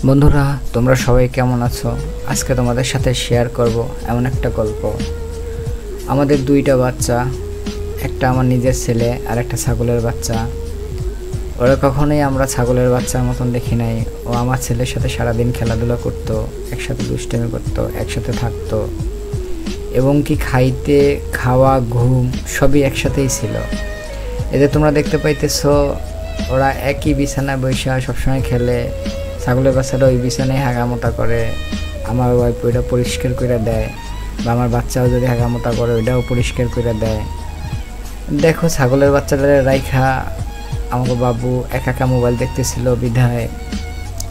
বন্ধুরা, তোমরা সবাই কেমন আছো? আজকে তোমাদের সাথে শেয়ার করব এমন একটা গল্প। আমাদের দুইটা বাচ্চা, একটা আমার নিজের ছেলে আর একটা ছাগলের বাচ্চা। ওরা কখনোই আমরা ছাগলের বাচ্চার মতন দেখি নাই। ও আমার ছেলের সাথে সারাদিন খেলাধুলা করতো, একসাথে দুষ্টামি করতো, একসাথে থাকতো এবং কি খাইতে খাওয়া ঘুম সবই একসাথেই ছিল। এতে তোমরা দেখতে পাইতেছো ওরা একই বিছানায় বৈশা সবসময় খেলে। ছাগলের বাচ্চারা ওই বিছানায় হাগামোতা করে, আমার ওয়াইফ ওইটা পরিষ্কার করে দেয়, বা আমার বাচ্চাও যদি হাগামোতা করে ওইটাও পরিষ্কার করে দেয়। দেখো, ছাগলের বাচ্চাটা রাইখা আমাকে বাবু একা একা মোবাইল দেখতেছিল বিধায়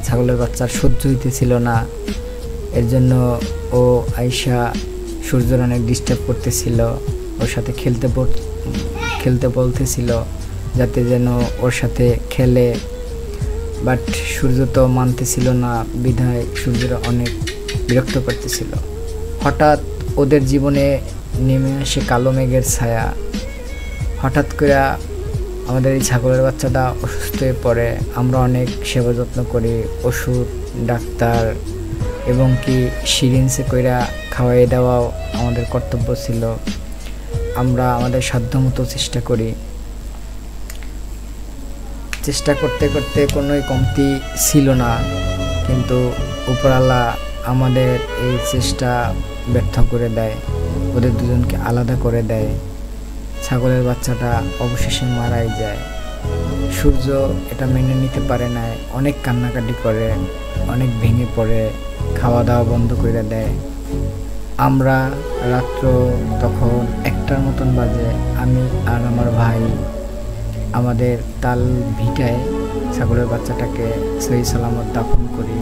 ছাগলের বাচ্চার সহ্য হইতেছিল না। এর জন্য ও আইসা সূর্যর অনেক ডিস্টার্ব করতেছিল, ওর সাথে খেলতে বলতেছিল যাতে যেন ওর সাথে খেলে। বাট সূর্য তো মানতেছিল না বিধায় সূর্যের অনেক বিরক্ত করতেছিল। হঠাৎ ওদের জীবনে নেমে আসে কালো মেঘের ছায়া। হঠাৎ করে আমাদের এই ছাগলের বাচ্চাটা অসুস্থ হয়ে পড়ে। আমরা অনেক সেবা যত্ন করি, ওষুধ, ডাক্তার এবং কি সিরিঞ্জে কইরা খাওয়াই দেওয়াও আমাদের কর্তব্য ছিল। আমরা আমাদের সাধ্যমতো চেষ্টা করতে করতে কোনোই কমতি ছিল না, কিন্তু উপরওয়ালা আমাদের এই চেষ্টা ব্যর্থ করে দেয়, ওদের দুজনকে আলাদা করে দেয়। ছাগলের বাচ্চাটা অবশেষে মারাই যায়। সূর্য এটা মেনে নিতে পারে না, অনেক কান্নাকাটি করে, অনেক ভেঙে পড়ে, খাওয়া দাওয়া বন্ধ করে দেয়। আমরা রাত্র তখন 1টার মতন বাজে, আমি আর আমার ভাই আমাদের তাল ভিটায় ছাগলের বাচ্চাটাকে সহি সালামত দাফন করি।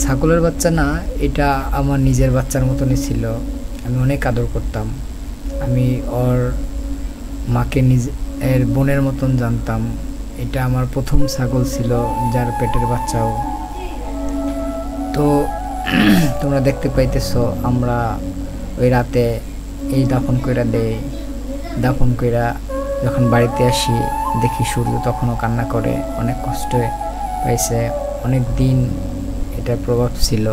ছাগলের বাচ্চা না, এটা আমার নিজের বাচ্চার মতনই ছিল। আমি অনেক আদর করতাম। আমি ওর মাকে নিজের বোনের মতন জানতাম। এটা আমার প্রথম ছাগল ছিল, যার পেটের বাচ্চাও। তো তোমরা দেখতে পাইতেছো আমরা ওই রাতে এই দাফন কইরা দেই। দাফন কইরা যখন বাড়িতে আসি দেখি সূর্য তখনও কান্না করে, অনেক কষ্ট পাইছে, অনেক দিন এটার প্রভাব ছিল।